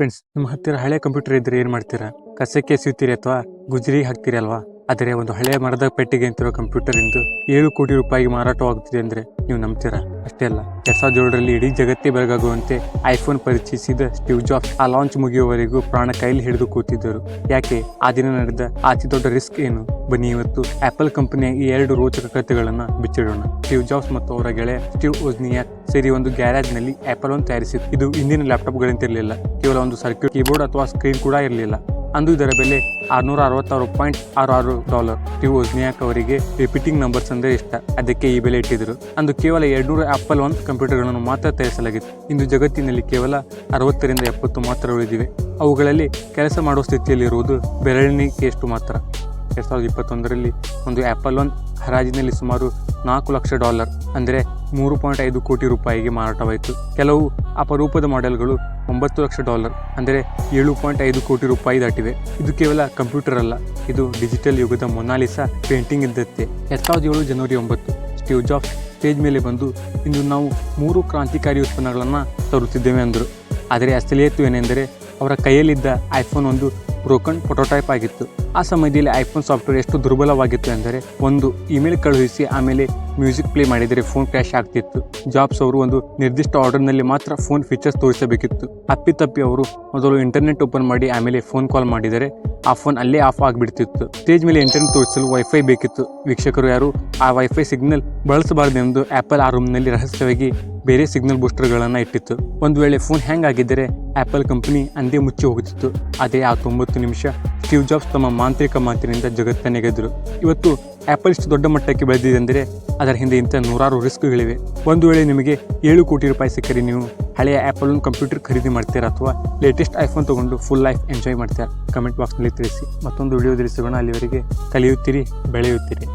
Friends, ನಿಮ್ಮ ಹತ್ತಿರ ಹಳೆ ಕಂಪ್ಯೂಟರ್ ಇದ್ರೆ ಏನು ಮಾಡ್ತೀರಾ? ಕಸಕ್ಕೆ ಎಸೆಯುತ್ತೀರಿ ಅಥವಾ ಗುಜರಿ ಹಾಕ್ತೀರಿ ಅಲ್ವಾ? ಆದರೆ ಒಂದು ಹಳೆಯ ಮರದ ಪೆಟ್ಟಿಗೆ ಅಂತಿರೋ ಕಂಪ್ಯೂಟರ್ ಇಂದು 7 ಕೋಟಿ ರೂಪಾಯಿಗೆ ಮಾರಾಟವಾಗುತ್ತಿದೆ ಅಂದ್ರೆ ನೀವು ನಂಬ್ತೀರಾ? ಅಷ್ಟೇ ಅಲ್ಲ, 2007ರಲ್ಲಿ ಇಡೀ ಜಗತ್ತೇ ಬೆಳಗಾಗುವಂತೆ ಐಫೋನ್ ಪರಿಚಯಿಸಿದ ಸ್ಟೀವ್ ಜಾಬ್ಸ್ ಆ ಲಾಂಚ್ ಮುಗಿಯುವವರೆಗೂ ಪ್ರಾಣ ಕೈಲಿ ಹಿಡಿದು ಕೂತಿದ್ದರು. ಯಾಕೆ? ಆ ದಿನ ನಡೆದ ಅತಿ ದೊಡ್ಡ ರಿಸ್ಕ್ ಏನು? ಬನ್ನಿ ಇವತ್ತು ಆಪಲ್ ಕಂಪನಿಯ ಈ 2 ರೋಚಕ ಕಥೆಗಳನ್ನ ಬಿಚ್ಚಿಡೋಣ. ಸ್ಟೀವ್ ಜಾಬ್ಸ್ ಮತ್ತು ಅವರ ಗೆಳೆಯ ಸ್ಟೀವ್ ವೊಜ್ನಿಯಾಕ್ ಸೇರಿ ಒಂದು ಗ್ಯಾರೇಜ್ ನಲ್ಲಿ ಆಪಲ್ ಅನ್ನು ತಯಾರಿಸಿತು. ಇದು ಇಂದಿನ ಲ್ಯಾಪ್ಟಾಪ್ ಗಳಂತಿರಲಿಲ್ಲ. ಕೇವಲ ಒಂದು ಸರ್ಕ್ಯೂಟ್ ಕೀಬೋರ್ಡ್ ಅಥವಾ ಸ್ಕ್ರೀನ್ ಕೂಡ ಇರಲಿಲ್ಲ. ಅಂದು ಇದರ ಬೆಲೆ $666.66. ಸ್ಟೀವ್ ವೊಜ್ನಿಯಾಕ್ ಅವರಿಗೆ ರಿಪೀಟಿಂಗ್ ನಂಬರ್ಸ್ ಅಂದ್ರೆ ಇಷ್ಟ, ಅದಕ್ಕೆ ಈ ಬೆಲೆ ಇಟ್ಟಿದ್ರು. ಅಂದು ಕೇವಲ 200 ಆಪಲ್ ಒನ್ ಕಂಪ್ಯೂಟರ್ಗಳನ್ನು ಮಾತ್ರ ತಯಾರಿಸಲಾಗಿತ್ತು. ಇಂದು ಜಗತ್ತಿನಲ್ಲಿ ಕೇವಲ 60 ರಿಂದ 70 ಮಾತ್ರ ಉಳಿದಿವೆ. ಅವುಗಳಲ್ಲಿ ಕೆಲಸ ಮಾಡುವ ಸ್ಥಿತಿಯಲ್ಲಿರುವುದು ಬೆರಳಿಣಿಕೆಯಷ್ಟು ಮಾತ್ರ. 2021ರಲ್ಲಿ ಒಂದು ಆಪಲ್ ಒನ್ ಹರಾಜಿನಲ್ಲಿ ಸುಮಾರು $4 ಲಕ್ಷ ಅಂದರೆ 3.5 ಕೋಟಿ ರೂಪಾಯಿಗೆ ಮಾರಾಟವಾಯಿತು. ಕೆಲವು ಅಪರೂಪದ ಮಾಡೆಲ್ಗಳು $9 ಲಕ್ಷ ಅಂದರೆ 7.5 ಕೋಟಿ ರೂಪಾಯಿ ದಾಟಿವೆ. ಇದು ಕೇವಲ ಕಂಪ್ಯೂಟರ್ ಅಲ್ಲ, ಇದು ಡಿಜಿಟಲ್ ಯುಗದ ಮೊನಾಲಿಸಾ ಪೇಂಟಿಂಗ್ ಇದ್ದತ್ತೆ. 2007 ಜನವರಿ 9 ಸ್ಟೀವ್ ಜಾಬ್ಸ್ ಸ್ಟೇಜ್ ಮೇಲೆ ಬಂದು, ಇಂದು ನಾವು 3 ಕ್ರಾಂತಿಕಾರಿ ಉತ್ಪನ್ನಗಳನ್ನು ತರುತ್ತಿದ್ದೇವೆ ಅಂದರು. ಆದರೆ ಅಸಲಿಯತ್ತು ಏನೆಂದರೆ ಅವರ ಕೈಯಲ್ಲಿದ್ದ ಐಫೋನ್ ಒಂದು ಬ್ರೋಕನ್ ಪ್ರೊಟೋಟೈಪ್ ಆಗಿತ್ತು. ಆ ಸಮಯದಲ್ಲಿ ಐಫೋನ್ ಸಾಫ್ಟ್ವೇರ್ ಎಷ್ಟು ದುರ್ಬಲವಾಗಿತ್ತು ಎಂದರೆ, ಒಂದು ಇಮೇಲ್ ಕಳುಹಿಸಿ ಆಮೇಲೆ ಮ್ಯೂಸಿಕ್ ಪ್ಲೇ ಮಾಡಿದರೆ ಫೋನ್ ಕ್ರ್ಯಾಶ್ ಆಗ್ತಿತ್ತು. ಜಾಬ್ಸ್ ಅವರು ಒಂದು ನಿರ್ದಿಷ್ಟ ಆರ್ಡರ್ನಲ್ಲಿ ಮಾತ್ರ ಫೋನ್ ಫೀಚರ್ಸ್ ತೋರಿಸಬೇಕಿತ್ತು. ಅಪ್ಪಿತಪ್ಪಿ ಅವರು ಮೊದಲು ಇಂಟರ್ನೆಟ್ ಓಪನ್ ಮಾಡಿ ಆಮೇಲೆ ಫೋನ್ ಕಾಲ್ ಮಾಡಿದರೆ ಆ ಫೋನ್ ಅಲ್ಲೇ ಆಫ್ ಆಗಿಬಿಡ್ತಿತ್ತು. ಸ್ಟೇಜ್ ಮೇಲೆ ಇಂಟರ್ನೆಟ್ ತೋರಿಸಲು ವೈಫೈ ಬೇಕಿತ್ತು. ವೀಕ್ಷಕರು ಯಾರು ಆ ವೈಫೈ ಸಿಗ್ನಲ್ ಬಳಸಬಾರದೆಂದು ಆಪಲ್ ಆ ರೂಮ್ನಲ್ಲಿ ರಹಸ್ಯವಾಗಿ ಬೇರೆ ಸಿಗ್ನಲ್ ಬೂಸ್ಟರ್ಗಳನ್ನು ಇಟ್ಟಿತ್ತು. ಒಂದು ವೇಳೆ ಫೋನ್ ಹ್ಯಾಂಗ್ ಆಗಿದ್ದರೆ ಆಪಲ್ ಕಂಪನಿ ಅಂದೇ ಮುಚ್ಚಿ ಹೋಗುತ್ತಿತ್ತು. ಅದೇ ಆ 90 ನಿಮಿಷ ಸ್ಟೀವ್ ಜಾಬ್ಸ್ ತಮ್ಮ ಮಾಂತ್ರಿಕ ಮಾತಿನಿಂದ ಜಗತ್ತನ್ನೇ ಗೆದ್ದರು. ಇವತ್ತು ಆಪಲ್ ಇಷ್ಟು ದೊಡ್ಡ ಮಟ್ಟಕ್ಕೆ ಬೆಳೆದಿದೆ ಅಂದರೆ ಅದರ ಹಿಂದೆ ಇಂಥ ನೂರಾರು ರಿಸ್ಕ್ಗಳಿವೆ. ಒಂದು ವೇಳೆ ನಿಮಗೆ 7 ಕೋಟಿ ರೂಪಾಯಿ ಸಿಕ್ಕರೆ ನೀವು ಹಳೆಯ ಆಪಲ್ ಕಂಪ್ಯೂಟರ್ ಖರೀದಿ ಮಾಡ್ತೀರಾ ಅಥವಾ ಲೇಟೆಸ್ಟ್ ಐಫೋನ್ ತಗೊಂಡು ಫುಲ್ ಲೈಫ್ ಎಂಜಾಯ್ ಮಾಡ್ತೀರಾ? ಕಮೆಂಟ್ ಬಾಕ್ಸ್ನಲ್ಲಿ ತಿಳಿಸಿ. ಮತ್ತೊಂದು ವಿಡಿಯೋದಲ್ಲಿ ಸಿಗೋಣ. ಅಲ್ಲಿವರೆಗೆ ಕಲಿಯುತ್ತೀರಿ, ಬೆಳೆಯುತ್ತೀರಿ.